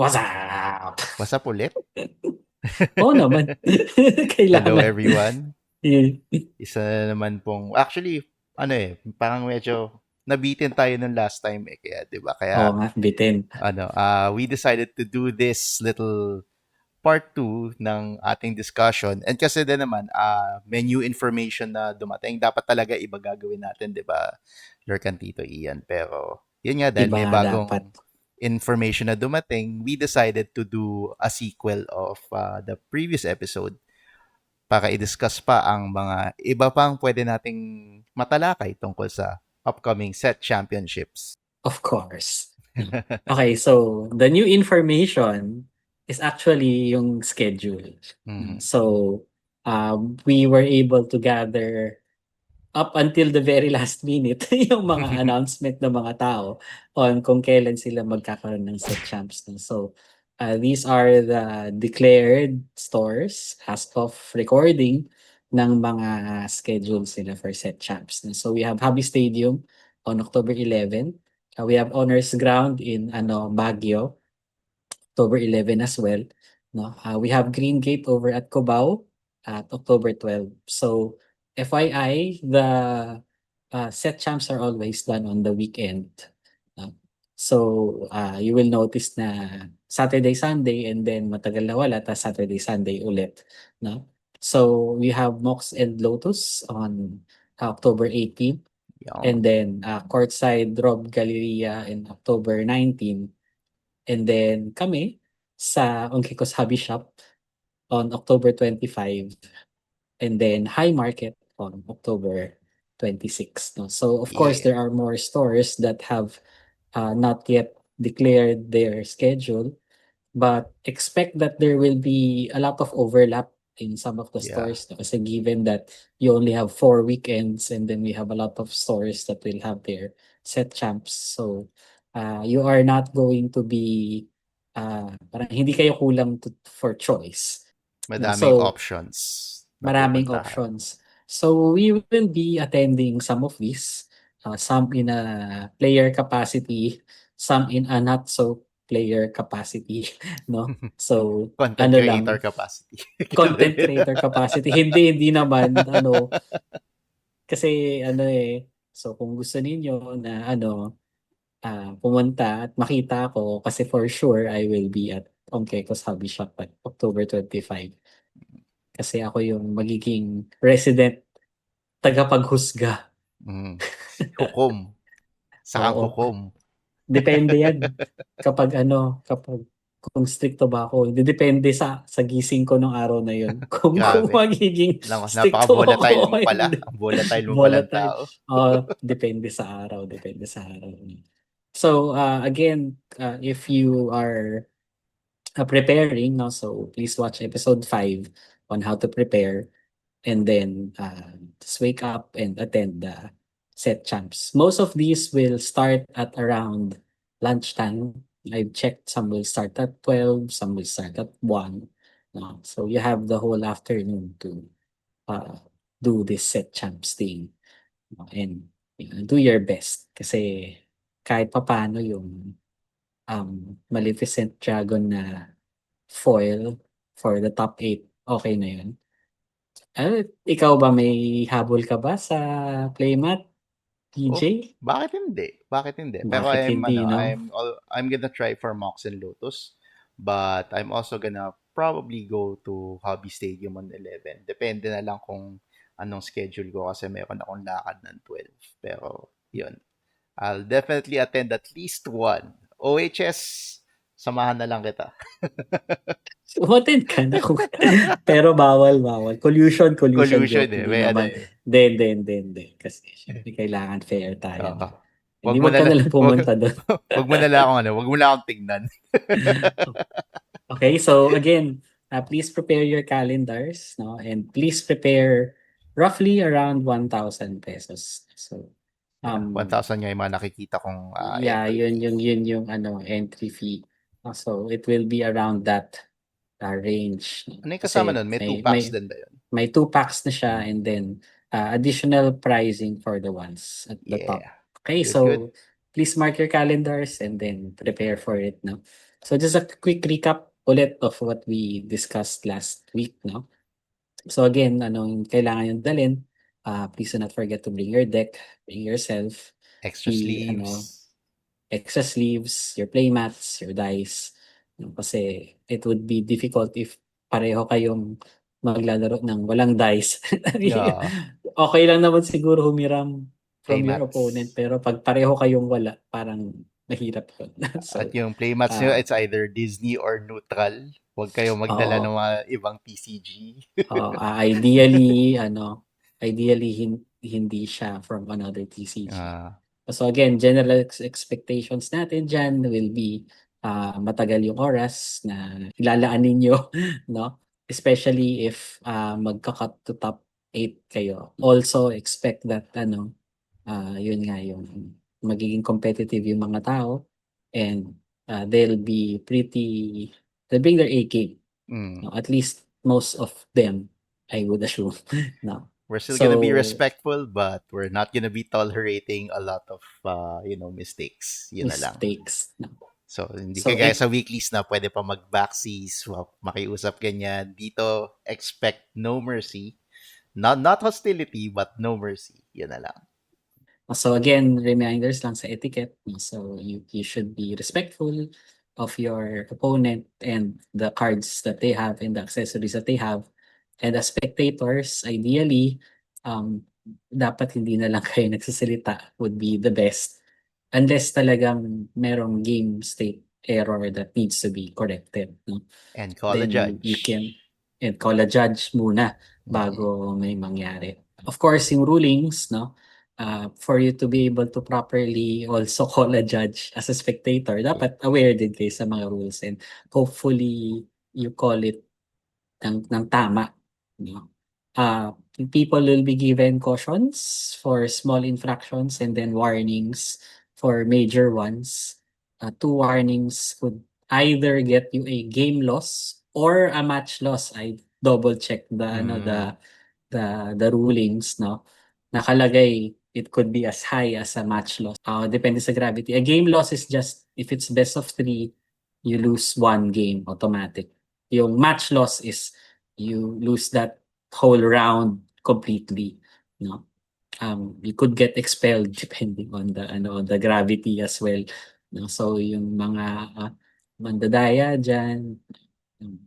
What's up? What's up ulit? Oo naman. Hello Kailangan. everyone. Eh, Isa na naman pong actually parang medyo nabitin tayo nung last time kaya 'di ba? Oo Kaya nga, bitin. we decided to do this little part 2 ng ating discussion. And kasi din naman may new information na dumating. Dapat talaga iba gagawin natin, 'di ba? Lurkan Tito Ian. Pero yun nga dahil Iba may nga dapat. bagong information na dumating, we decided to do a sequel of the previous episode para i-discuss pa ang mga iba pang pwede nating matalakay tungkol sa upcoming set championships. Of course. Okay, so the new information is actually yung schedule. Mhm. So, we were able to gather up until the very last minute yung mga announcement ng mga tao on kung kailan sila magkakaroon ng set champs. No? So, these are the declared stores as of recording ng mga schedules nila for set champs. No? So, we have Hobby Stadium on October 11. We have Honors Ground in Baguio, October 11 as well. No? We have Green Gate over at Cubao at October 12. So, FYI, the set champs are always done on the weekend. No? So, you will notice na Saturday, Sunday, and then matagal na wala, tas Saturday, Sunday ulit. No? So, we have Mox and Lotus on October 18. And Yun. then Courtside Rob Galleria in October 19. And then kami sa Onkikos Hobby Shop on October 25. And then High Market on October 26. No? So of course Yeah. there are more stores that have not yet declared their schedule, but expect that there will be a lot of overlap in some of the Yeah. stores. No? Kasi given that you only have 4 weekends and then we have a lot of stores that will have their set champs. So you are not going to be parang hindi kayo kulang for choice. No? Madaming So options na maraming pupuntahan. options. So we will be attending some of these, some in a player capacity, some in a not so player capacity, no? So Content ano creator lang, capacity. content creator capacity. Hindi naman kasi so kung gusto ninyo na pumunta at makita ako kasi for sure I will be at Ongkekos Hobby Shop at October 25. Kasi ako yung magiging resident tagapaghusga. Mm. Hukom. Sakang Oo, hukom. depende 'yan kapag kung strikto ba ako. Hindi depende sa gising ko nung araw na 'yun kung Grabe. magiging Alam ko, strikto napaka-volatile ako o mo pala. hindi. Ang volatile mo palang Volatile, tao. depende sa araw, depende sa araw. So, again, if you are preparing 'no, so please watch episode 5 on how to prepare. And then just wake up and attend the set champs. Most of these will start at around lunchtime. I've checked some will start at 12, some will start at 1. No? So you have the whole afternoon to uh, do this set champs thing. No? And do your best kasi kahit papano yung Maleficent Dragon na foil for the top 8, okay na yun. Ikaw ba may habol ka ba sa Playmat, PJ? Oh, bakit hindi? Bakit hindi? Pero Bakit hindi 'no? I'm gonna try for Mox and Lotus, but I'm also gonna probably go to Hobby Stadium on 11. Depende na lang kung anong schedule ko kasi meron akong lakad ng 12. Pero, yun. I'll definitely attend at least one. OHS, samahan na lang kita. Umattend ka na kung pero bawal. Collusion, Collusion joke, eh. hindi May ano naman. eh. Hindi. Kasi siyempre kailangan fair tayo, Oo. 'no? Hindi, 'wag ka na lang Wag, pumunta dun. wag mo na lang akong wag mo na akong tignan. Okay, so again, please prepare your calendars, no? And please prepare roughly around 1,000 pesos. So, Yeah, um 1,000 nga yung mga nakikita kong yeah, entry yun fee. yung yun yung entry fee. So it will be around that range. Ano yung kasama Kasi nun? May 2 may packs may din ba yun? may 2 packs na siya Hmm. and then additional pricing for the ones at the top. Yeah. Okay, Good, good. so please mark your calendars and then prepare for it now. So just a quick recap ulit of what we discussed last week, no? So again, anong kailangan yung dalhin? Please do not forget to bring your deck, bring yourself, Extra the sleeves. extra sleeves, your playmats, your dice. Kasi it would be difficult if pareho kayong maglalaro ng walang dice. Yeah, Okay lang naman siguro humiram from your opponent, playmats. pero pag pareho kayong wala, parang mahirap yun. At So, yung playmats nyo, ah it's either Disney or neutral. Huwag kayong magdala ng oo. mga ibang TCG. Ideally ideally hindi siya from another TCG. Ah, So again, general expectations natin diyan will be, matagal yung oras na ilalaan ninyo 'no, especially if, magka-cut to top 8 kayo. Also expect that yun nga yung magiging competitive yung mga tao and, they'll bring their A game. mm. No, at least most of them, I would assume. No. We're still gonna be So, respectful, but we're not gonna be tolerating a lot of, mistakes. Yun na lang. mistakes. No. So, hindi So, kagaya sa weeklies na pwede pa mag-backsies, makiusap ganyan. Dito, expect no mercy. Not hostility, but no mercy. Yun na lang. so again, reminders lang sa etiquette. No? So you should be respectful of your opponent and the cards that they have and the accessories that they have. And as spectators, ideally, dapat hindi na lang kayo nagsasalita would be the best. Unless talagang merong game state error that needs to be corrected. No? And call a Then you can judge. and call a judge muna Mm-mm. bago may mangyari. Of course, yung rulings, no, for you to be able to properly also call a judge as a spectator, dapat aware din kayo sa mga rules and hopefully you call it ng tama, no? People will be given cautions for small infractions and then warnings for major ones. Two warnings could either get you a game loss or a match loss. I double check Mm. the rulings, no? Nakalagay it could be as high as a match loss. Depende sa gravity. A game loss is just if it's best of 3, you lose 1 game automatic. Yung match loss is you lose that whole round completely, no? You could get expelled depending on the gravity as well, no? So yung mga mandadaya diyan, um,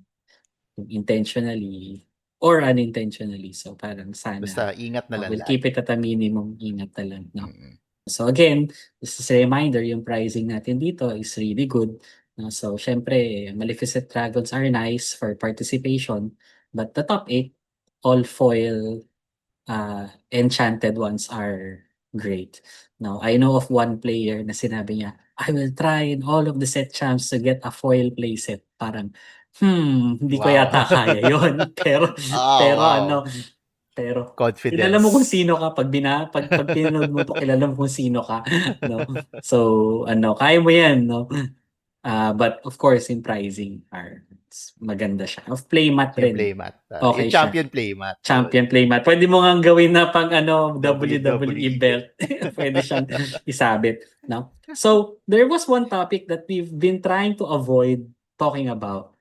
intentionally or unintentionally. So parang sana Basta ingat na lang we'll keep lagi. it at a minimum, ingat na lang, no? Mm-mm. So again, just as a reminder, yung pricing natin dito is really good. No? So syempre, Maleficent Dragons are nice for participation, but the top 8, all foil enchanted ones are great. Now, I know of one player na sinabi niya, I will try in all of the set champs to get a foil playset. Parang, hindi ko Wow. yata kaya yon. Oh, wow. Pero kilala mo kung Confidence. sino ka pag pinanood mo 'to kilala mo kung sino ka, 'no? So kaya mo 'yan, 'no? But of course yung pricing maganda siya. Of playmat Yung rin, playmat. Yung okey siya. champion playmat. Yun. Champion playmat. Puwede mo ngang gawin na pang WWE WWE. belt. Puwede siyang isabit, 'no? So, there was one topic that we've been trying to avoid talking about,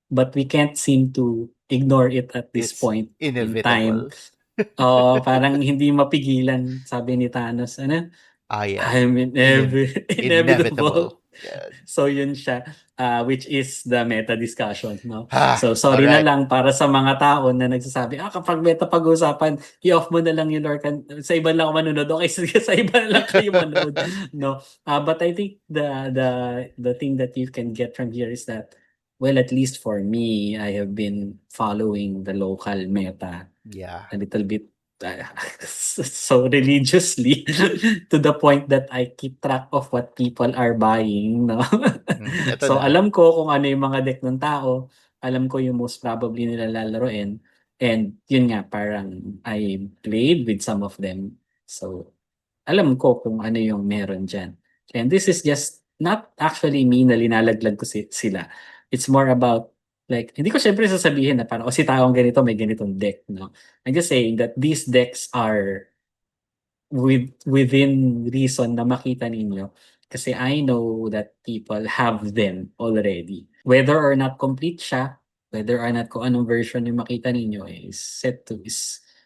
but we can't seem to ignore it at this It's point in time. inevitable. Parang hindi mapigilan sabi ni Thanos, Ah, yeah. I'm Inevitable. inevitable. Yeah. So yun siya, which is the meta discussion, 'no? Ah, So all sorry na right. lang para sa mga tao na nagsasabi, kapag meta pag-uusapan, i-off mo na lang yung Lorcan, sa iba lang ako manonood. Okay, sige, sa iba na lang kayo manood, 'no? But I think the thing that you can get from here is that, well, at least for me, I have been following the local meta Yeah. a little bit so religiously to the point that I keep track of what people are buying, no? Ito So na. alam ko kung ano yung mga deck ng tao, alam ko yung most probably nila lalaruin, and yun nga parang I played with some of them. So alam ko kung ano yung meron diyan. And this is just not actually me na linalaglag ko sila. It's more about like hindi ko siyempre sasabihin na parang, si taong ganito may ganitong deck, 'no? I'm just saying that these decks are within reason na makita ninyo Kasi I know that people have them already. Whether or not complete siya, whether or not kung anong version yung makita ninyo is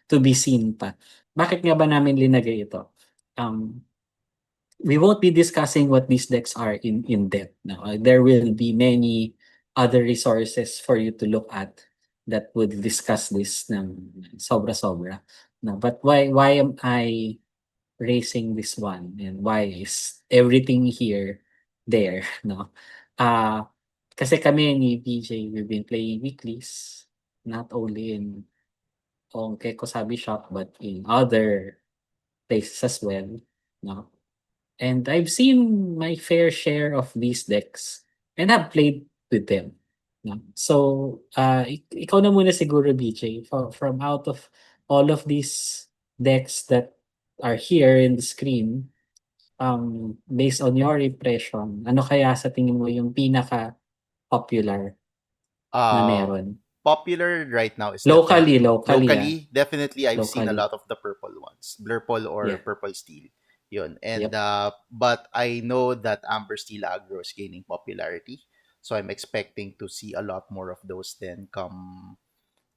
to be seen pa. Bakit nga ba namin linagay ito? We won't be discussing what these decks are in depth now. There will be many other resources for you to look at that would discuss this ng sobra-sobra. No, but why am I raising this one and why is everything here there, no? Ah, kasi kami ni BJ, we've been playing weeklies, not only in Ongke Kosabi Shop but in other places as well, no? And I've seen my fair share of these decks and have played with them. No? So, ikaw na muna siguro, BJ, from out of all of these decks that are here in the screen, based on your impression, ano kaya sa tingin mo yung pinaka-popular na Uh, meron? Popular right now is Locally, definitely locally, definitely I've seen a locally. lot of the purple ones, Blurple or Yeah, Purple Steel. Yun. And yep. but I know that Amber Steel Aggro is gaining popularity. So I'm expecting to see a lot more of those then come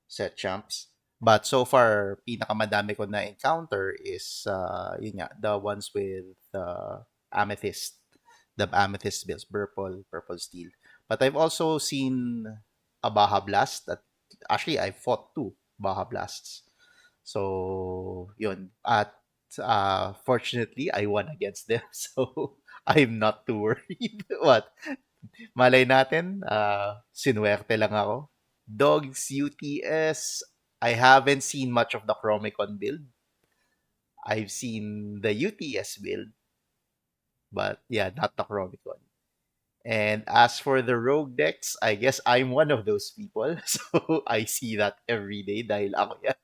set champs. But so far, pinakamadami ko na encounter is yun nga, the ones with amethyst. The amethyst bills, purple steel. But I've also seen a Baja Blast that actually I fought two Baja Blasts. So yun. At fortunately, I won against them. So I'm not too worried. What? Malay natin, sinuwerte lang ako. Dogs UTS, I haven't seen much of the Chromicon build. I've seen the UTS build, but yeah, not the Chromicon. And as for the rogue decks, I guess I'm one of those people. So I see that every day dahil ako yan.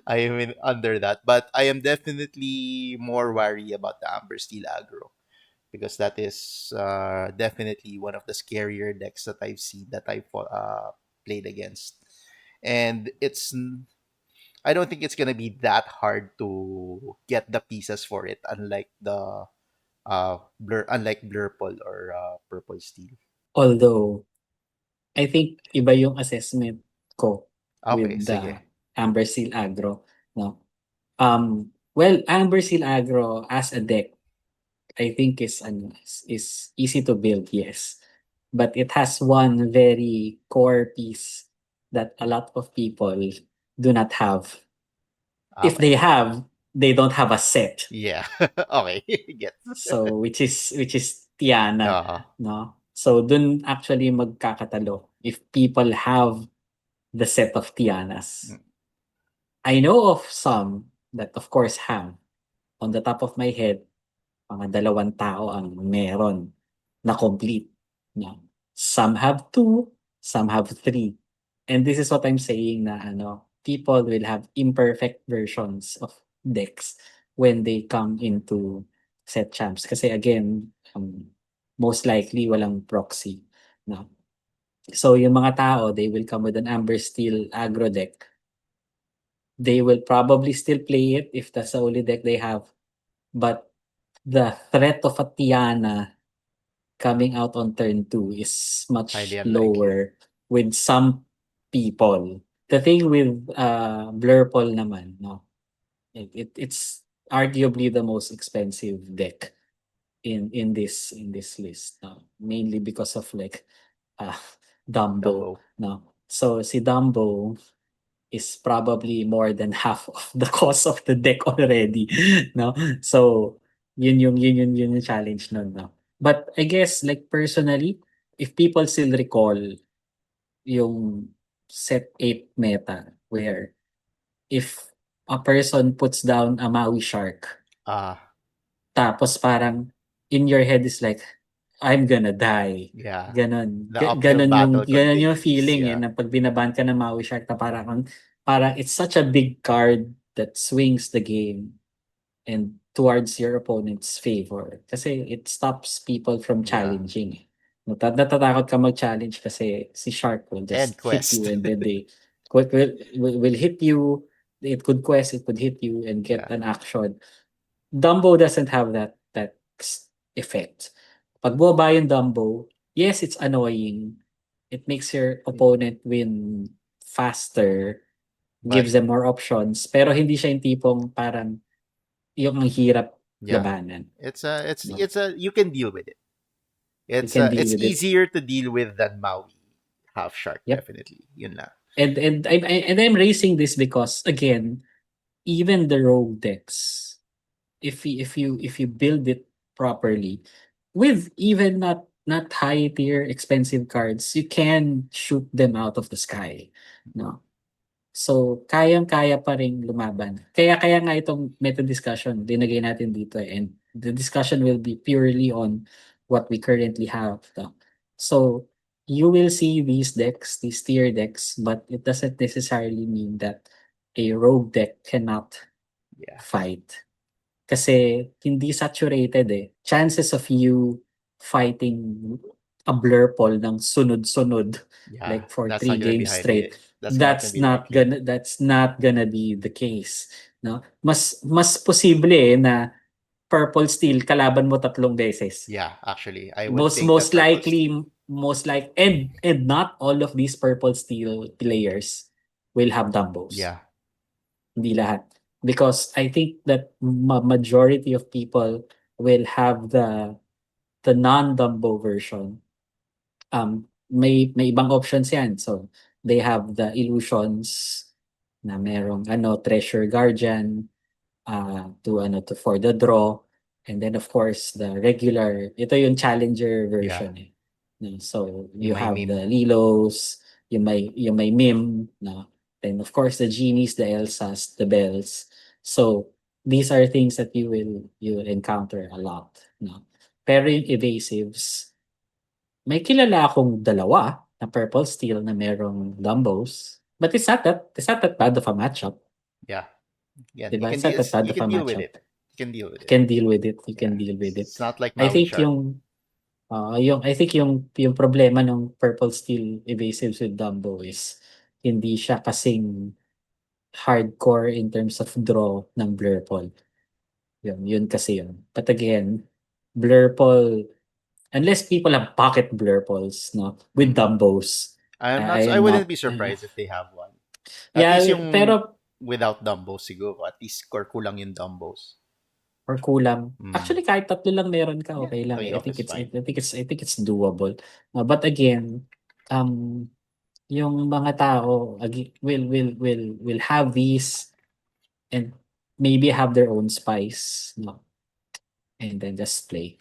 I am under that. But I am definitely more wary about the Amber Steel aggro. Because that is definitely one of the scarier decks that I've seen that I've played against. And I don't think it's gonna be that hard to get the pieces for it, unlike the unlike Blurple or Purple Steel. Although, I think iba yung assessment ko with Okay, the sige. Amber Seal Aggro, no? Well, Amber Seal Aggro as a deck, I think is easy to build, yes. But it has one very core piece that a lot of people do not have. If they Okay. have, they don't have a set. Yeah. Okay. Get. So which is Tiana, Uh, no? So dun actually magkakatalo if people have the set of Tianas. mm, I know of some that of course have. On the top of my head, mga 2 tao ang meron na complete. No? Some have 2, some have 3. And this is what I'm saying na people will have imperfect versions of decks when they come into set champs. Kasi again, most likely walang proxy. No? So yung mga tao, they will come with an Amber Steel aggro deck. They will probably still play it if that's the only deck they have. But the threat of a Tiana coming out on turn 2 is highly much unlikely. lower with some people. The thing with Blurple naman, no, it's arguably the most expensive deck in this list, no? Mainly because of like uh, Dumbo, Dumbo. no. So si Dumbo is probably more than half of the cost of the deck already, no? So, yun yung challenge nun, no? But I guess, like, personally, if people still recall yung set 8 meta where if a person puts down a Maui Shark, Ah, tapos parang in your head is like, "I'm gonna die." yeah. Gano'n. The uphill Gano'n yung battle gano'n yung continues. feeling, Yeah. na 'pag binaban ka ng Maui Shark na parang it's such a big card that swings the game and towards your opponent's favor. Kasi it stops people from Yeah. challenging, eh. Natatakot ka mag-challenge kasi si Shark will And just hit you Quest. and then they will hit you. It could quest, it could hit you and get Yeah. an action. Dumbo doesn't have that effect. Pag bumaba yung Dumbo, yes, it's annoying. It makes your opponent win faster, gives But them more options, pero hindi siya yung tipong parang yung ang hirap yeah, labanan. No? it's a you can deal with it. You can deal It's with it. easier to deal with than Maui Half Shark, Yep. definitely. Yun lang. And I'm raising this because again, even the rogue decks, if you build it properly, with even not high tier expensive cards, you can shoot them out of the sky. No. So, kayang-kaya pa ring lumaban. Kaya nga itong meta discussion, dinagay natin dito and the discussion will be purely on what we currently have. No? So, you will see these decks, these tier decks, but it doesn't necessarily mean that a rogue deck cannot Yeah. fight. Kasi hindi saturated eh. Chances of you fighting a Blurple ng sunod-sunod Yeah. like for That's 3 not gonna be games highly straight, that's not gonna be likely. that's not gonna be the case, no? Mas posible eh na Purple Steel kalaban mo 3 beses. Yeah, actually. I would Most take that most Purple likely Steel. and not all of these Purple Steel players will have Dumbos. Yeah. Hindi lahat. Because I think that majority of people will have the non-Dumbo version. May ibang options yan. So, they have the illusions na merong treasure guardian to for the draw. And then of course, the regular, ito yung challenger Yeah. version eh. No, so, you Yung may have the meme. Lilos, yung may meme, no? Then of course, the genies, the Elsas, the bells. So, these are things that you will encounter a lot, no? Pero yung evasives, may kilala akong dalawa na Purple Steel na merong Dumbos. But it's not that bad of a matchup. Yeah. Yeah. Diba? It's not that bad You of can a deal with matchup. it. You can deal with You it. can deal with it. You Yeah. can deal with it. It's not like I Maui think Shark. yung problema ng Purple Steel evasives with Dumbo is hindi siya kasing hardcore in terms of draw ng Blurple. Yun kasi yun. But again, Blurple, unless people have pocket Blurples, no, with Dumbos, I I am wouldn't not. be surprised if they have one. At Yeah, least yung pero without Dumbos siguro. At least or kulang yung Dumbos. or kulang. Mm. Actually, kahit 3 lang meron ka, Yeah, okay lang 3 eh. I off think is it's I fine. think it's doable. But again, um, yung mga tao will have these and maybe have their own spice, no? And then just play.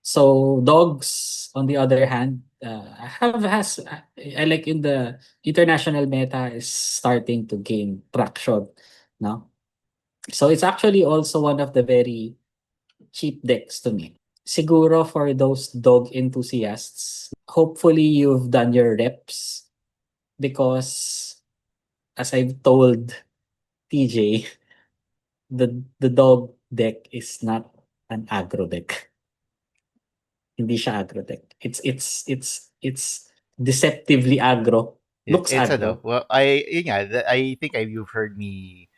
So dogs, on the other hand, I like in the international meta is starting to gain traction, no? So it's actually also one of the very cheap decks to me. Siguro for those dog enthusiasts, hopefully you've done your reps because as I've told TJ, the dog deck is not an aggro deck. Hindi siya aggro deck. It's deceptively aggro. Looks It's aggro. well, yun nga, I think you've heard me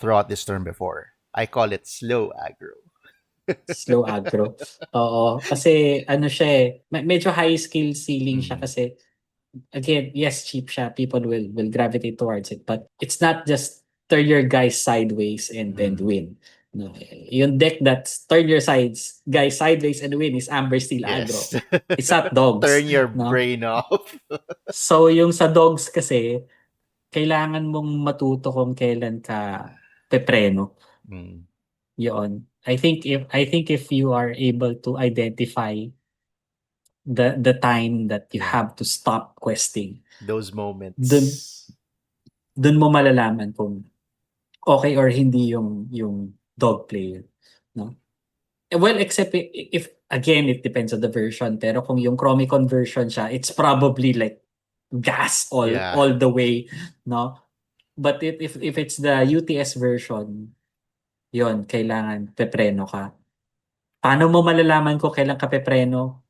throw out this term before. I call it slow aggro. Slow aggro. Oo. Kasi siya eh, medyo high skill ceiling siya Mm. kasi again, yes, cheap siya. People will gravitate towards it. But it's not just turn your guys sideways and win. No, yung deck that's turn your guys sideways and win is Amber Steel aggro. Yes. It's not dogs. Turn your No? brain off. So, yung sa dogs kasi, kailangan mong matuto kung kailan ka pepreno. Mm. Yun. I think if you are able to identify the time that you Yeah. have to stop questing, Those dun moments. dun mo malalaman kung okay or hindi yung dog player, no? Well, except if again it depends on the version, pero kung yung Chromicon version siya, it's probably like gas Yeah. all the way, no? But if it's the UTS version, yon kailangan pepreno ka. Paano mo malalaman kung kailan ka pepreno?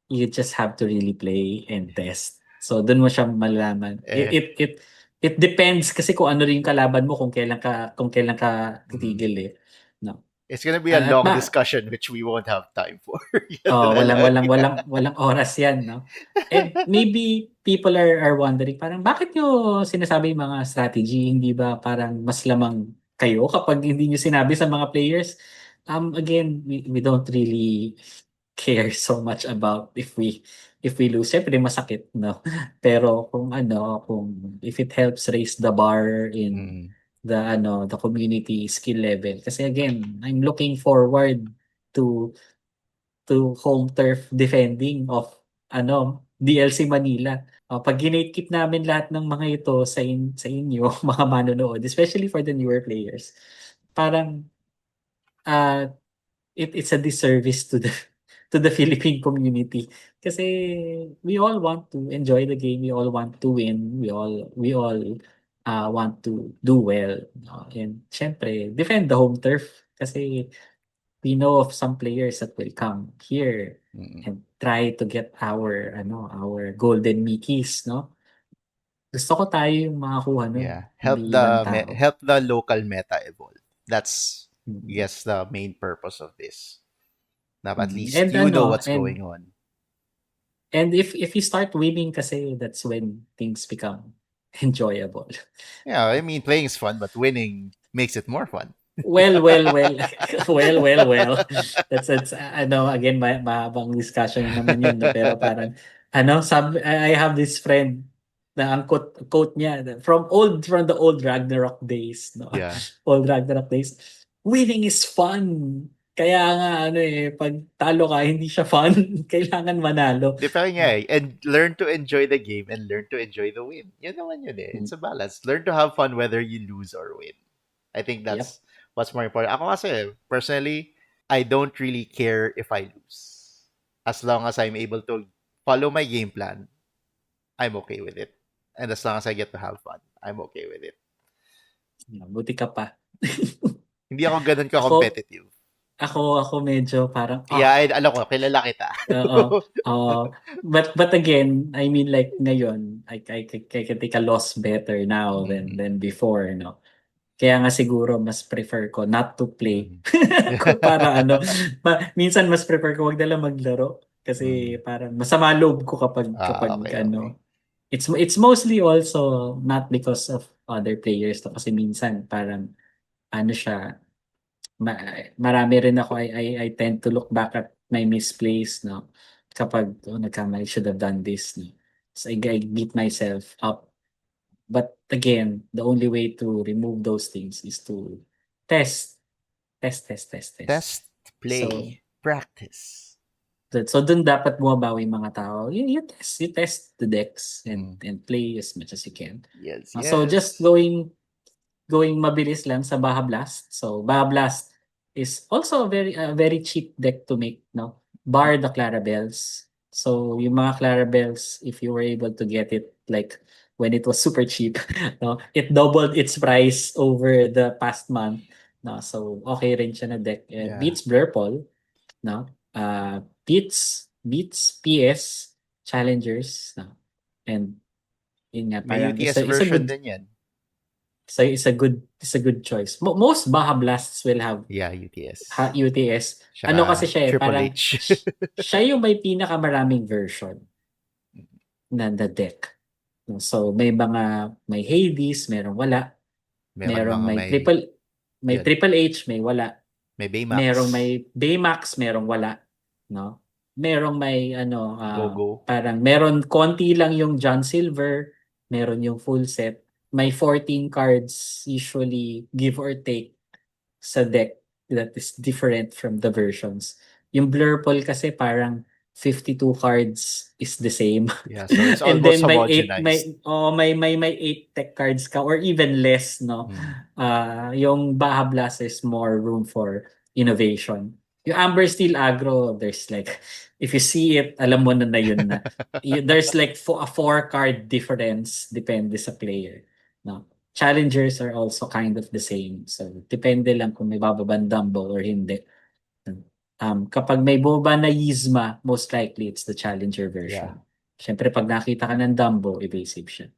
You just have to really play and test. So dun mo siya malalaman. Eh, It it depends kasi kung ano rin yung kalaban mo kung kailan ka Mhm. titigil eh. No. It's gonna be a At long discussion which we won't have time for. Yan oh, na lang. walang oras 'yan, no? And maybe people are wondering parang bakit niyo sinasabi yung mga strategy, hindi ba parang mas lamang kayo kapag hindi niyo sinabi sa mga players? Again, we don't really care so much about if we lose. Siyempre masakit, no? Pero kung if it helps raise the bar in Mm, the community skill level. Kasi again, I'm looking forward to home turf defending of DLC Manila. Pag ginatekeep namin lahat ng mga ito sa inyo, mga manonood, especially for the newer players, parang uh, it's a disservice to the to the Philippine community kasi we all want to enjoy the game, we all want to win, we all want to do well, no? And syempre defend the home turf kasi we know of some players that will come here mm. and try to get our golden Mickeys, no? Gusto ko tayo yung makakuha nun, Yeah. hindi ibang tao. Help the local meta evolve. That's, Mm. yes, the main purpose of this. Now at Mm. least you know what's going on. And if you start winning kasi that's when things become enjoyable. Yeah, I mean playing is fun, but winning makes it more fun. Well, well, well. Well. That's again mahabang discussion na naman yun, no? Pero parang I have this friend na ang quote niya from the old Ragnarok days, no? Yeah. Old Ragnarok days. Winning is fun. Kaya nga pag talo ka hindi siya fun. Kailangan manalo. Di pa rin nga eh. And learn to enjoy the game and learn to enjoy the win. Yun naman yun eh. It's a balance. Learn to have fun whether you lose or win. I think Yep. that's what's more important. Ako kasi, personally, I don't really care if I lose. As long as I'm able to follow my game plan, I'm okay with it. And as long as I get to have fun, I'm okay with it. Buti ka pa. Hindi ako ganun Ako ka-competitive. ako medyo parang Yeah, alam ko, kilala kita. oo, oo. But again, I mean like ngayon, I can take a loss better now than Mhm. before, no? Kaya nga siguro mas prefer ko not to play. Mhm. Para minsan mas prefer ko wag na lang maglaro kasi Mhm. parang masama loob ko kapag Okay. it's mostly also not because of other players to kasi minsan parang siya ma marami rin ako I tend to look back at my misplays, no? Kapag, nagkamali, should have done this, no? So I beat myself up. But again, the only way to remove those things is to test, test. Test, So play, practice. dun dapat bumabawi yung mga tao. You test the decks and Mm. play as much as you can. Yes, So just yes. going mabilis lang sa Baja Blast. So Baja Blast is also a very cheap deck to make, no? Bar the Clarabelles. So yung mga Clarabelles, if you were able to get it like when it was super cheap, no? It doubled its price over the past month. No? So okay rin siya na deck. Yeah. Beats Blurple, no? Beats PS Challengers, no? And yun nga May parang UTS isa version good din yan. so it's a good choice. Most Baja Blasts will have Yeah, UTS. UTS. Kasi Tsaka siya Triple parang H. siya yung may pinakamaraming version na deck. So may Hades, merong wala. Meron mga May yun, Triple H, may wala. may Merong Baymax, may Baymax, merong wala, no? Merong may Go-Go. parang meron konti lang yung John Silver, meron yung full set. May 14 cards usually give or take sa deck that is different from the versions. Yung Blurple kasi parang 52 cards is the same. Yeah, so it's And almost then may 8 homogenized. may 8 tech cards ka or even less, no. Mm. Yung Baja Blast is more room for innovation. Yung Amber Steel Aggro, there's like if you see it, alam mo na yun na. There's like a 4 card difference depende sa player, no. Challengers are also kind of the same. So, depende lang kung may bababang Dumbo or hindi. Kapag may boba na Yzma, most likely it's the challenger Yeah. version. Siyempre, pag nakita ka ng Dumbo, evasive siya.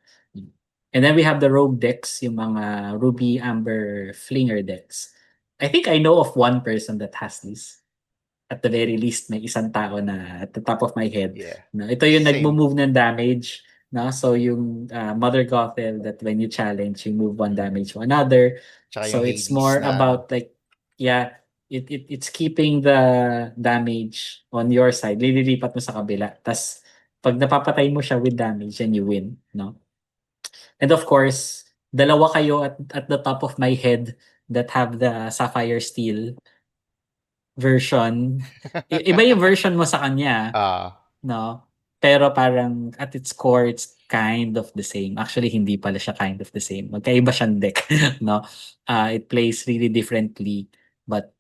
And then we have the rogue decks, yung mga Ruby, Amber, Flinger decks. I think I know of one person that has this. At the very least, may isang tao na at the top of my head. Yeah. No, ito yung Same. nagmo-move ng damage. No? So yung Mother Gothel that when you challenge, you move one damage to another. Tsaka So yung it's Hades more na about like, yeah, it's keeping the damage on your side. Lililipat mo sa kabila. Tas pag napapatay mo siya with damage, then you win. No? And of course, dalawa kayo at the top of my head that have the Sapphire Steel version. Iba yung version mo sa kanya, ah no? Pero parang at its core, it's kind of the same. Actually, hindi pala siya kind of the same. Magkaiba siyang deck, no? It plays really differently, but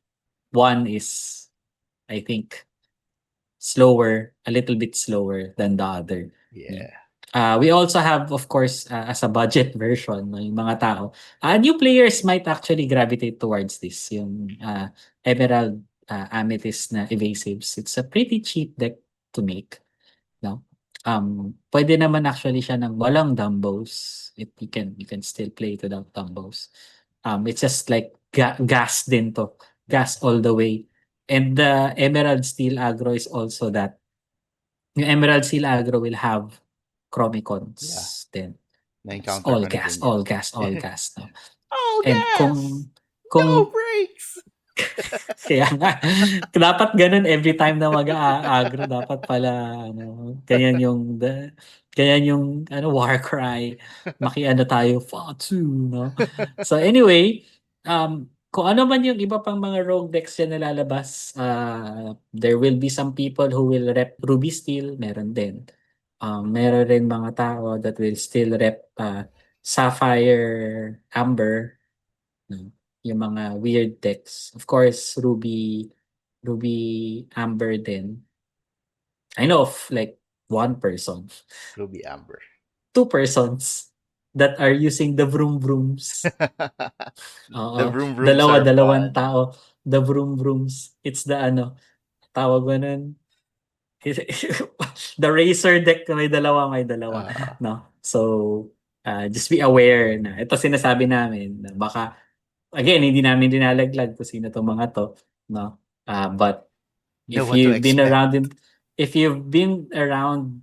one is, I think, slower, a little bit slower than the other. Yeah. yeah. We also have, of course, as a budget version, no, yung mga tao. New players might actually gravitate towards this, yung Emerald Amethyst na Evasives. It's a pretty cheap deck to make. No? Pwede naman actually siya ng walang dumbos. You can still play it without dumbos. It's just like gas din to. Gas all the way. And the Emerald Steel aggro is also that. Yung Emerald Steel aggro will have Yeah. Chromicons then. It's Na-encounter all ko na gas, din yan. all gas, all gas. No? All And gas! No kung breaks! kaya nga, dapat ganun every time na mag-aagro, dapat pala, ano, ganyan yung, ano, war cry, makiano tayo, Fatu, no? So anyway, kung ano man yung iba pang mga rogue decks yan na lalabas, there will be some people who will rep Ruby Steel, meron din. Meron rin mga tao that will still rep Sapphire Amber, no? Yung mga weird decks. Of course, Ruby Amber din. I know of like one person, Ruby Amber. two persons that are using the vroom vrooms. The Oo. vroom vrooms are Dalawang fun. tao. The vroom vrooms. It's the ano, tawag mo nun. The racer deck na may dalawa. Ah, No? So, just be aware na ito sinasabi namin na baka again, hindi namin dinalaglag kung sino 'tong mga 'to, no? But know if what to you've been expect. around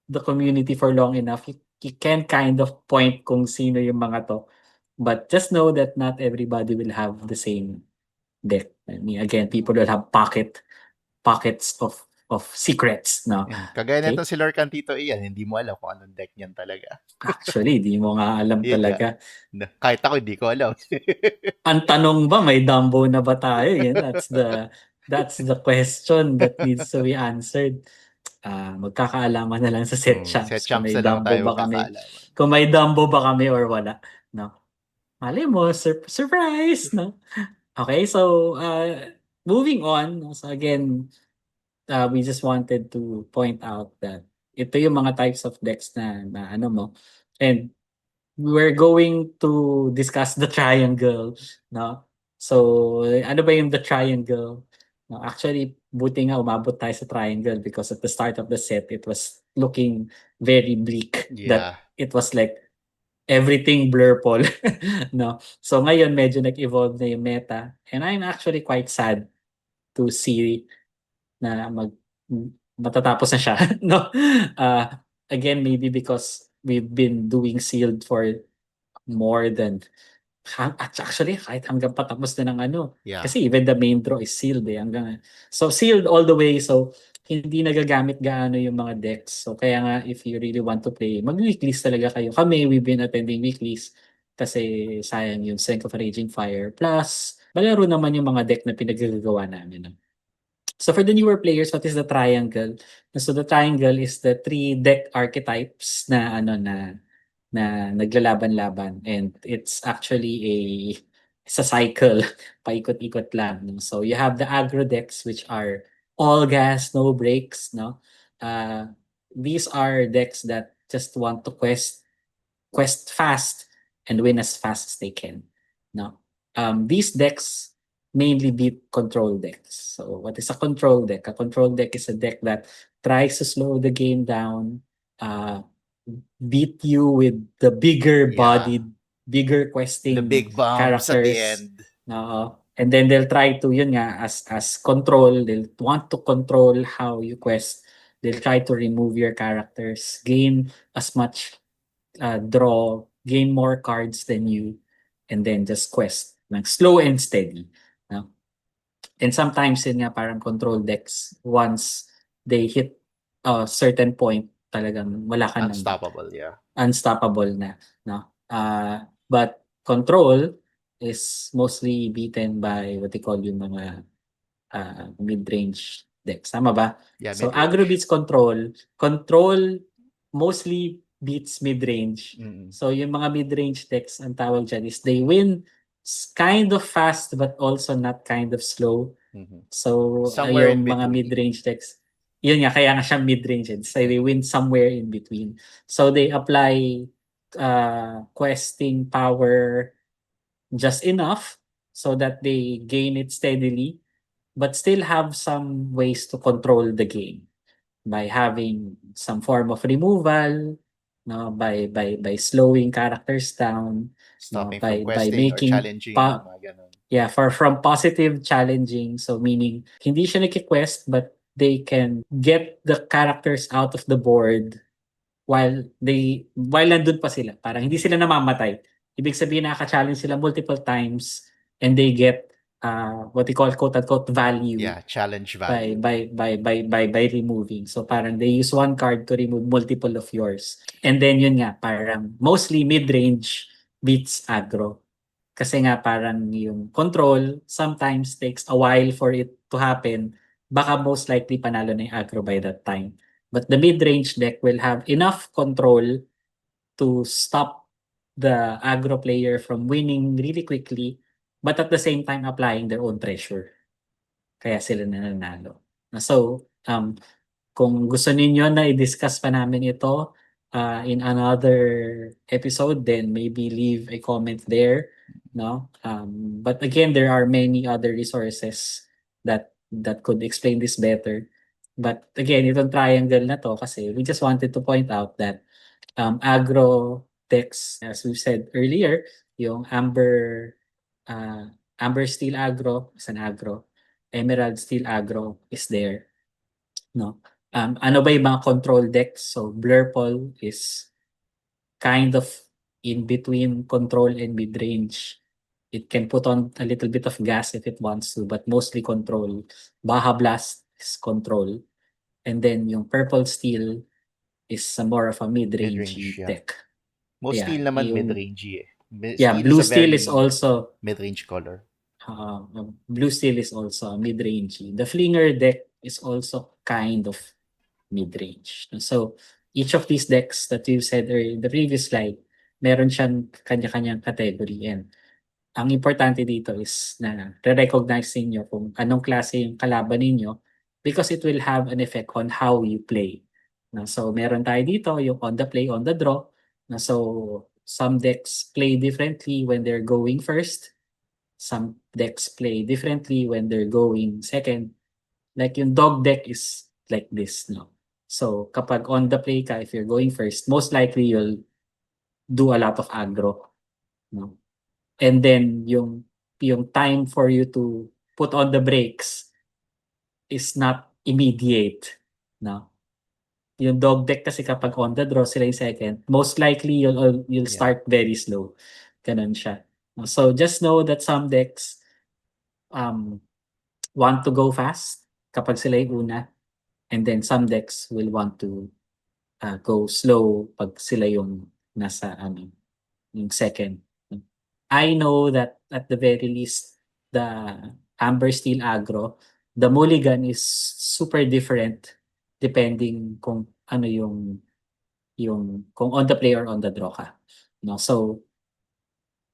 the community for long enough, you can kind of point kung sino yung mga 'to. But just know that not everybody will have the same deck. I mean, again, people will have pockets of secrets, no? Kagaya nito Okay? si Lord Cantito Ian, hindi mo alam kung anong deck niyan talaga. Actually, di mo nga alam Yun nga. talaga. Kahit ako, hindi ko alam. Ang tanong ba, may Dumbo na ba tayo? Yan, that's the question that needs to be answered. Magkakaalaman na lang sa set Set champs kung champs may na lang Dumbo tayo ba kami. magkakaalaman. Kung may Dumbo ba kami or wala. No? Malay mo, surprise! No? Okay, so moving on. No? So again, we just wanted to point out that ito yung mga types of decks na ano mo. And we're going to discuss the triangle, no? So, ano ba yung the triangle? No, actually, buti nga umabot tayo sa triangle because at the start of the set, it was looking very bleak Yeah. that it was like everything blurple, no? So ngayon medyo nag-evolve na yung meta and I'm actually quite sad to see na matatapos na siya, no? Again, maybe because we've been doing sealed for more than actually kahit hanggang patapos na ng ano. Yeah. Kasi even the main draw is sealed eh. So sealed all the way. So hindi nagagamit gaano yung mga decks. So kaya nga if you really want to play, mag-weeklies talaga kayo. Kami, we've been attending weeklies kasi sayang yung Strength of a Raging Fire. Plus, malaro naman yung mga deck na pinagagawa namin. No? So for the newer players, what is the triangle? So the triangle is the three deck archetypes na ano na naglalaban-laban and it's actually it's a cycle paikot-ikot lang no? So you have the aggro decks which are all gas no breaks no these are decks that just want to quest fast and win as fast as they can no these decks mainly beat control decks. So what is a control deck? A control deck is a deck that tries to slow the game down uh beat you with the bigger Yeah. bodied, bigger The questing big bombs at the characters. end. And then they'll try to, yun nga, as control, they'll want to control how you quest. They'll try to remove your characters, gain as much draw, gain more cards than you, and then just quest. Like slow and steady. No? And sometimes yun nga parang control decks, once they hit a certain point, talagang wala ka nang Unstoppable, yeah. unstoppable na. No? But control is mostly beaten by what they call yung mga mid-range decks. Tama ba? Yeah, So mid-range. aggro beats control. Control mostly beats mid-range. Mm-mm. So yung mga mid-range decks, ang tawag dyan is they win kind of fast but also not kind of slow. Mhm. So Somewhere in yung mga between. mid-range decks, yun nga, kaya nga siya mid-range. So they win somewhere in between. So they apply questing power just enough so that they gain it steadily, but still have some ways to control the game by having some form of removal, no, by slowing characters down, no, Stopping from by questing or making challenging, mga ganun. yeah, from positive challenging, so meaning hindi siya nagki-quest but they can get the characters out of the board while nandun pa sila. Parang hindi sila namamatay. Ibig sabihin nakaka-challenge sila multiple times and they get what they call quote-unquote value Yeah, challenge by value. by removing. So parang they use one card to remove multiple of yours. And then yun nga, parang mostly mid-range beats aggro. Kasi nga parang yung control sometimes takes a while for it to happen. Baka most likely panalo na yung aggro by that time. But the mid-range deck will have enough control to stop the aggro player from winning really quickly, but at the same time applying their own pressure. Kaya sila nananalo. So, kung gusto ninyo na i-discuss pa namin ito in another episode, then maybe leave a comment there. No? But again, there are many other resources that could explain this better. But again, itong triangle na to kasi we just wanted to point out that aggro decks, as we said earlier, yung Amber Steel aggro is an aggro. Emerald Steel aggro is there. No? Ano ba yung mga control decks? So Blurple is kind of in between control and mid-range. It can put on a little bit of gas if it wants to, but mostly control. Baja Blast is control. And then yung Purple Steel is more of a mid-range Mid-range, yeah. deck. Most Yeah, steel naman yung, mid-range eh. yeah, Steel Blue is a Steel very is also mid-range color. Blue Steel is also mid-range. The Flinger deck is also kind of mid-range. So each of these decks that you said in the previous slide, meron siyang kanya-kanyang category. And ang importante dito is na re-recognize ninyo kung anong klase yung kalaban ninyo because it will have an effect on how you play. So meron tayo dito yung on the play, on the draw. So some decks play differently when they're going first. Some decks play differently when they're going second. Like yung dog deck is like this, no? So kapag on the play ka, if you're going first, most likely you'll do a lot of aggro, no? And then yung time for you to put on the brakes is not immediate, no? Yung dog deck kasi kapag on the draw sila yung second, most likely you'll start very slow. Ganun siya. So just know that some decks want to go fast kapag sila yung una, and then some decks will want to go slow pag sila yung nasa yung second. I know that at the very least the Amber Steel aggro, the mulligan is super different depending kung ano yung kung on the play or on the draw ka. No, so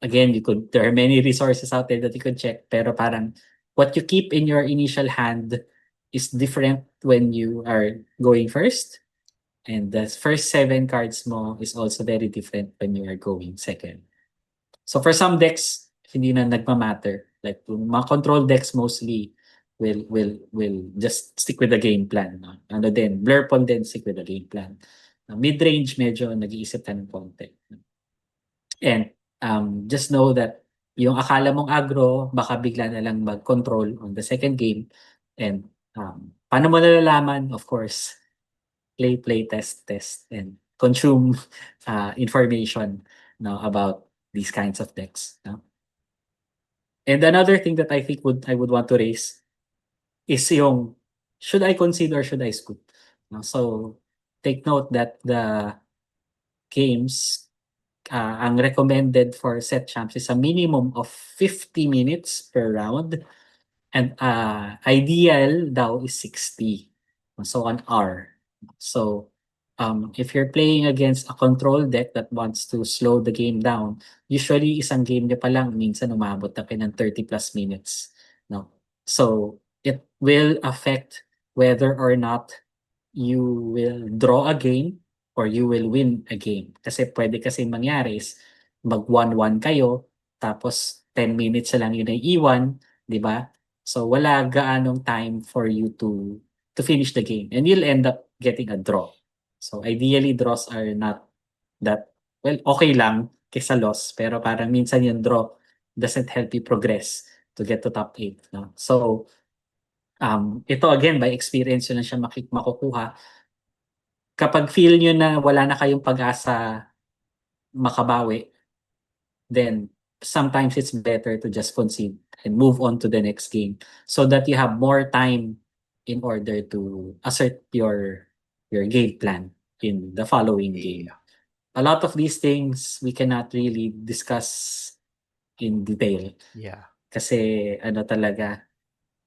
again, there are many resources out there that you could check, pero parang what you keep in your initial hand is different when you are going first, and the first 7 cards mo is also very different when you are going second. So for some decks, hindi na nagma-matter. Like mga control decks mostly will just stick with the game plan. No? Ano din, Blurple din stick with the game plan. Mid-range, medyo nag-iisip ka ng konti. And just know that yung akala mong aggro, baka bigla na lang mag-control on the second game. And paano mo nalalaman? Of course, play, test, and consume information about these kinds of decks. No? And another thing that I think I would want to raise is yung, should I concede or should I scoop? No? So, take note that the games, ang recommended for set champs is a minimum of 50 minutes per round. And ideal daw is 60. So an hour. So if you're playing against a control deck that wants to slow the game down, usually isang game nyo pa lang minsan umabot na kayo ng 30 plus minutes. No? So it will affect whether or not you will draw a game or you will win a game. Kasi pwede kasi mangyari is mag 1-1 kayo tapos 10 minutes na lang yun ay iwan, di ba? So wala gaanong time for you to finish the game and you'll end up getting a draw. So ideally draws are not that well, okay lang kaysa loss pero parang minsan yung draw doesn't help you progress to get to top 8, no? So ito again by experience yun lang siya makukuha. Kapag feel niyo na wala na kayong pag-asa makabawi, then sometimes it's better to just concede and move on to the next game so that you have more time in order to assert your game plan in the following game. A lot of these things we cannot really discuss in detail Yeah. kasi ano talaga,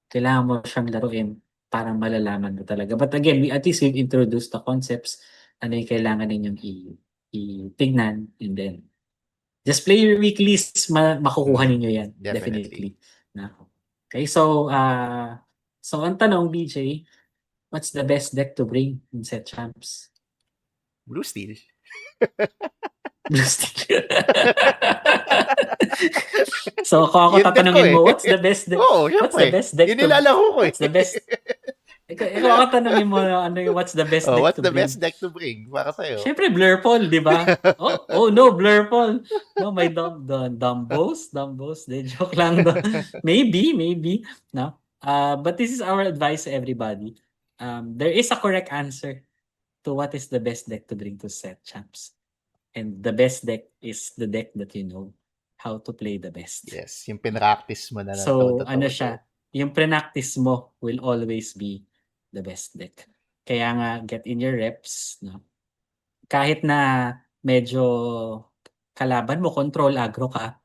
kailangan mo siyang laruin para malalaman mo talaga. But again, at least we've introduced the concepts, ano yung kailangan ninyong itignan, and then just play your weeklies, makukuha ninyo yan. Definitely. Na. Okay, so ang tanong, BJ, what's the best deck to bring in set champs? Blue Steel. Blue Steel. So kung ako Yun deck ko tatanungin eh. mo, what's the best deck? Oo, What's the syempre. best deck Yun to nilalaro ko eh. What's the best? Ikaw ako tanungin mo ano yung what's the best deck What's to the bring? best deck to bring para sa'yo? Siyempre, Blurple, di ba? Oh no, Blurple. No, may Dumbos. De, joke lang. Maybe. No? But this is our advice to everybody. There is a correct answer to what is the best deck to bring to set champs. And the best deck is the deck that you know how to play the best. Yes, yung pinractice mo na ng So, todo-todo. ano siya, yung pre-practice mo will always be the best deck. Kaya nga, get in your reps, no? Kahit na medyo kalaban mo, control aggro ka,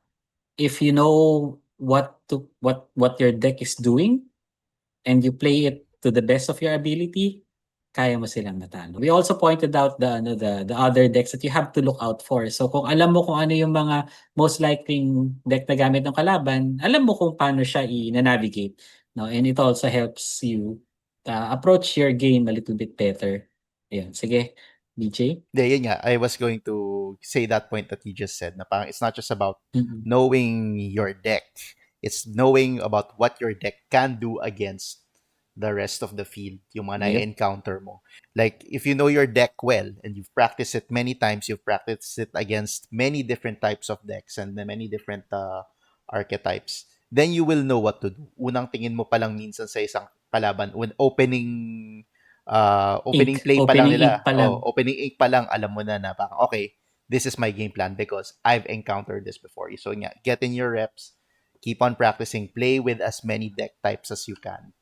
if you know what your deck is doing and you play it to the best of your ability, kaya mo silang matalo. We also pointed out the other decks that you have to look out for. So kung alam mo kung ano yung mga most likely deck na gamit ng kalaban, alam mo kung paano siya i-navigate. No? And it also helps you approach your game a little bit better. Ayan. Sige, BJ? Yun nga. I was going to say that point that you just said na parang it's not just about Mm-hmm. knowing your deck. It's knowing about what your deck can do against the rest of the field, yung mga na-encounter mo. Like, if you know your deck well and you've practiced it many times, you've practiced it against many different types of decks and many different archetypes, then you will know what to do. Unang tingin mo pa lang minsan sa isang kalaban, when opening play pa lang nila, opening ink pa lang, alam mo na parang, okay, this is my game plan because I've encountered this before. So, yeah, get in your reps, keep on practicing, play with as many deck types as you can.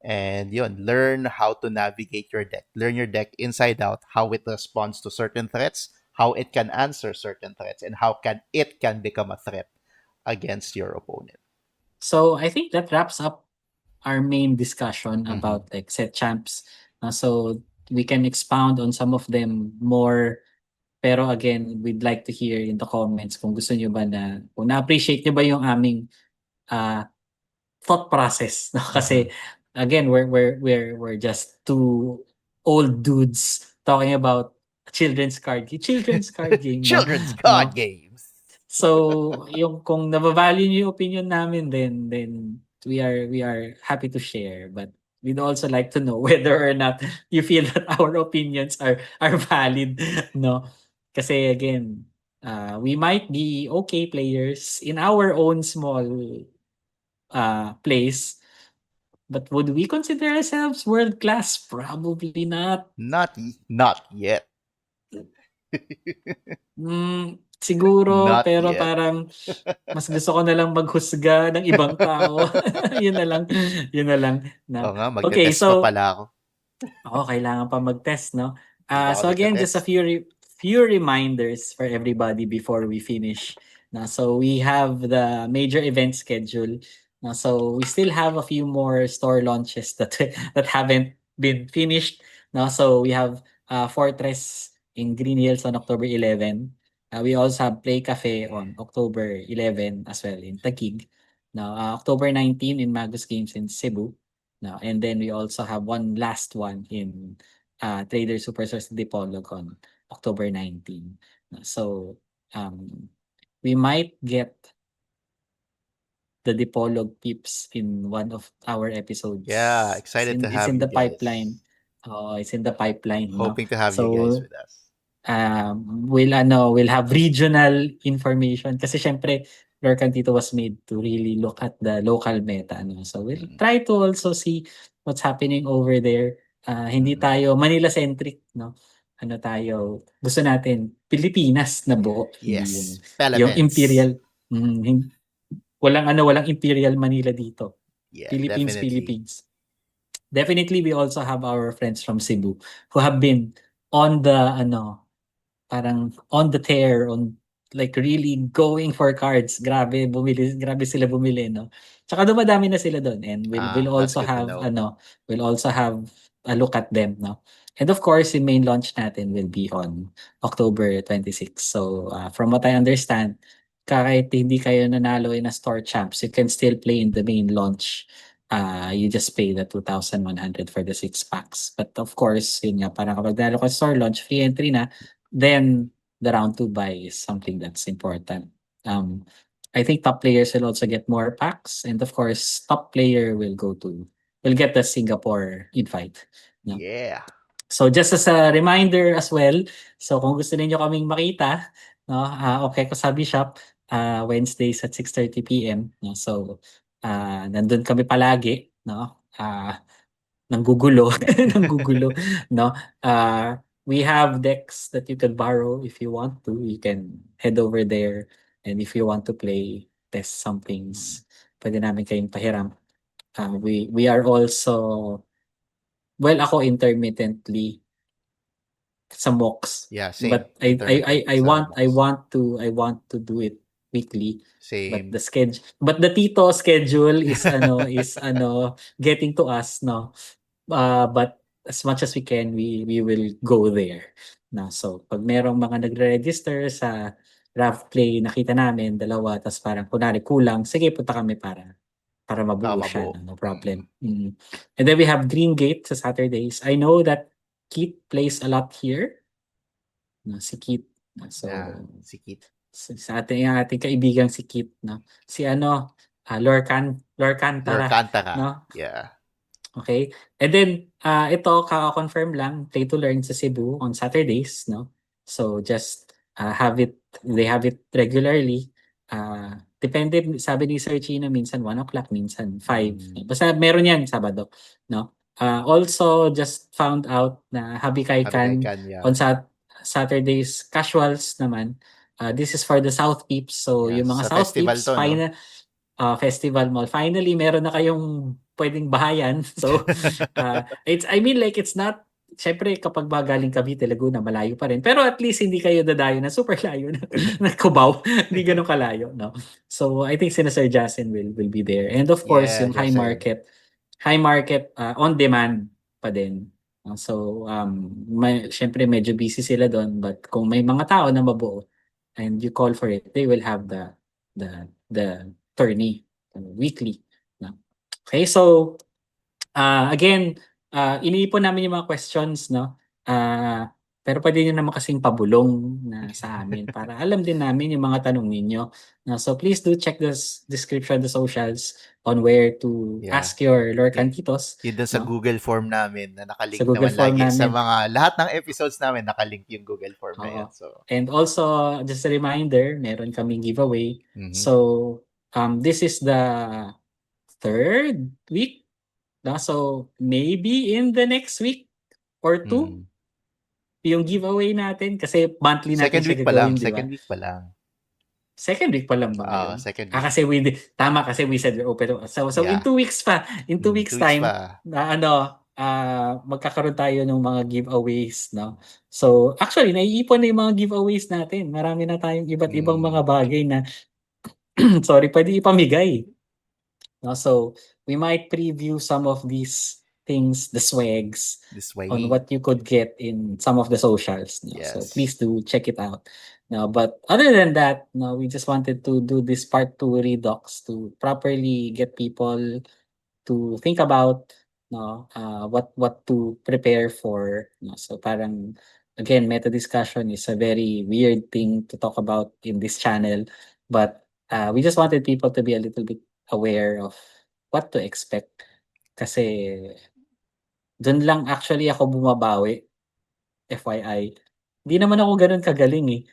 And yun, learn how to navigate your deck. Learn your deck inside out, how it responds to certain threats, how it can answer certain threats, and how it can become a threat against your opponent. So I think that wraps up our main discussion about like set champs. So we can expound on some of them more. Pero again, we'd like to hear in the comments kung gusto nyo ba kung na-appreciate nyo ba yung aming thought process. No? Kasi again, we're just two old dudes talking about children's card game. Children's card Games. So, yung kung nabavalue niyo yung opinion namin, then we are happy to share. But we'd also like to know whether or not you feel that our opinions are valid, no? Kasi again, we might be okay players in our own small place, but would we consider ourselves world class? Probably not. Not yet. Siguro, Not pero yet. parang mas gusto ko na lang maghusga ng ibang tao. Yun na lang, yun na lang, Oo 'no. nga, Okay, magte-test pa so pala ako. oo, kailangan pa mag-test, 'no? 'Di pa ako So again, just a nagte-test. few reminders for everybody before we finish. Na so we have the major event schedule. Na so we still have a few more store launches that that haven't been finished. No, so we have Fortress in Green Hills on October 11. We also have Play Cafe on October 11 as well in Taguig. Now, October 19 in Magus Games in Cebu. No, and then we also have one last one in Trader Superstores Dipolog on October 19. So um, we might get the Dipolog tips in one of our Yeah, episodes. excited to It's have in you the pipeline. guys. It's in the pipeline, no? Hoping to have you guys So with us. we'll have regional information kasi syempre Lord Cantito was made to really look at the local meta, no? So we'll Mm, try to also see what's happening over there. Hindi mm. tayo Manila centric, no? Ano tayo, gusto natin Pilipinas na buo, hindi Yes, yung Elements. imperial, walang imperial Manila dito. Yeah, Philippines, definitely. Philippines. Definitely we also have our friends from Cebu who have been on the parang on the tear, on like really going for cards. Grabe sila bumili, no? Tsaka dumadami na sila doon, and we'll That's also good to have know. we'll also have a look at them, no? And of course, yung main launch natin will be on October 26. So, from what I understand, kahit hindi kayo nanalo in a store champs, you can still play in the main launch. You just pay the 2,100 for the 6 packs. But of course, yun nga, parang kapag nanalo ka sa store launch, free entry na, then the round 2 buy is something that's important. I think top players will also get more packs, and of course, top player will get the Singapore invite. No? Yeah. So just as a reminder as well, so kung gusto niyo kaming makita, no, okay ko sa Bishop, Wednesdays at 6:30 PM. No? So nandun kami palagi, no? Nanggugulo, nanggugulo, no? We have decks that you can borrow if you want to. You can head over there, and if you want to play, test some Mm. things, pwede namin kayong pahiram. We are also, well, ako intermittently sa MOOCs, Yeah, same. but Intermittent sa MOOCs. I want to do it weekly. But Same. the Tito schedule is getting to us, no. But as much as we can, we will go there. Na so pag merong mga nagre-register sa draft play, nakita namin dalawa, tas parang kunwari kulang, sige punta kami para mabuo siya, Mabuo. no problem. And then we have Green Gate sa Saturdays. I know that Keith plays a lot here. No, si Keith. So Sikit. sa ating kaibigan si Keith, no. Si Lorcan Tara, Lorcantara. no. Yeah. Okay? And then, ito, kaka-confirm lang, Play to Learn sa Cebu on Saturdays, no? So, just they have it regularly. Depende, sabi ni Sir Chino, minsan 1 o'clock, minsan 5. Mm. Basta meron yan, Sabado, no? Also, just found out na Habi Sabi kay Kaikan Kanya. on Saturdays, casuals naman. This is for the South Peeps. So, Yeah, yung mga sa South festival Peeps, to, no? Festival Mall. Finally, meron na kayong pwedeng bahayan. So, it's not, syempre kapag ba galing Cavite, Laguna, malayo pa rin. Pero at least hindi kayo dadayo na super layo na Cubao. Hindi ganun kalayo, no? So, I think sina Sir Jason will be there. And of course, Yeah, yung Jasen. high market on demand pa din. So, syempre medyo busy sila doon, but kung may mga tao na mabuo and you call for it, they will have the tourney weekly. No? Okay, so again, iniipon namin yung mga questions, no? Pero pwede nyo naman kasing pabulong na sa amin para alam din namin yung mga tanong ninyo. No? So please do check the description, the socials on where to Yeah. ask your Lord Y- Cantitos. Yun dun sa No? Google Form namin na Sa nakalink Google naman Form lagi sa namin. mga lahat ng episodes namin nakalink yung Google Form na Oo. yan. So, And also, just a reminder, meron kaming giveaway. mhm. So, this is the third week. No? So, maybe in the next week or two, Mm. yung giveaway natin, kasi monthly natin Second siya week pa lang, gagawin, di ba? second week pa lang. Second week pa lang ba ngayon? Second week. Kasi tama kasi we said we're open. So in Yeah. 2 weeks pa, in 2 weeks 2 weeks time, pa. na magkakaroon tayo ng mga giveaways, no? So actually, naiipon na yung mga giveaways natin. Marami na tayong iba't ibang mga Mm. bagay na, sorry, pwede ipamigay. No? So we might preview some of these things, the swags, This on way. what you could get in some of the socials. No? So Yes. please do check it out. No, but other than that, no, we just wanted to do this part 2 redux to properly get people to think about, no, what to prepare for. No? So parang again, meta discussion is a very weird thing to talk about in this channel, but we just wanted people to be a little bit aware of what to expect. Kasi dun lang actually ako bumabawi, FYI. Hindi naman ako gano'n kagaling, eh.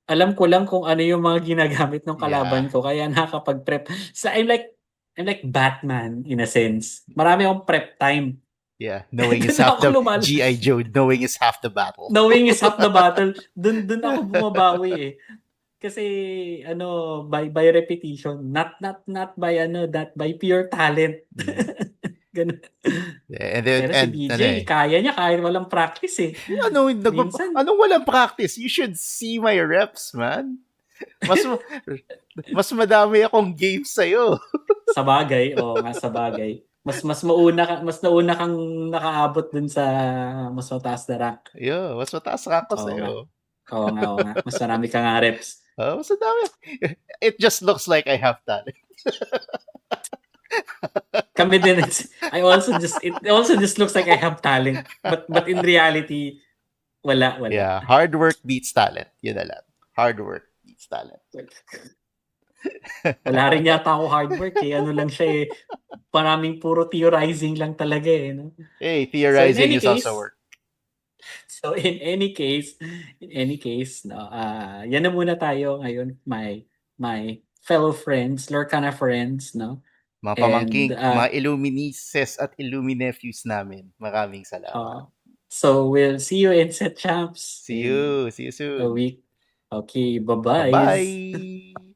Alam ko lang kung ano yung mga ginagamit ng Yeah. kalaban ko kaya nakakapag-prep. I'm like Batman in a sense. Marami akong prep time. Yeah. Knowing is Dun half ako the G.I. Joe, knowing is half the battle. knowing is half the battle. Dun ako bumabawi, eh. Kasi by repetition, not by not by pure talent. Mm. Gano'n. Yeah, and then Pero si and ano BJ kaya niya kahit walang practice, eh. Minsan anong walang practice? You should see my reps, man. Mas ma- mas madami akong games sa'yo. sabagay, oo nga, sabagay. Mas nauna kang nakaabot dun sa mas mataas na rank. Yo, mas mataas rank ko Oo nga. sa'yo. Oo nga. Mas marami ka nga reps. Mas madami. It just looks like I have talent. Kami din, it also just looks like I have talent. But in reality, wala. Yeah, hard work beats talent. Yun na lang. Hard work beats talent. Wala rin yata ako hard work, eh. Ano lang siya, eh. Maraming puro theorizing lang talaga, eh. No? Hey, So in theorizing any is case, also work. So in any case, no, yan na muna tayo ngayon, my fellow friends, Lorcana friends, no? Mga And pamangking, mga Illuministes at Illuminephews namin. Maraming salamat. so we'll see you in Set Champs See in you. See you a soon. week. Okay, bye-bye. Bye-bye.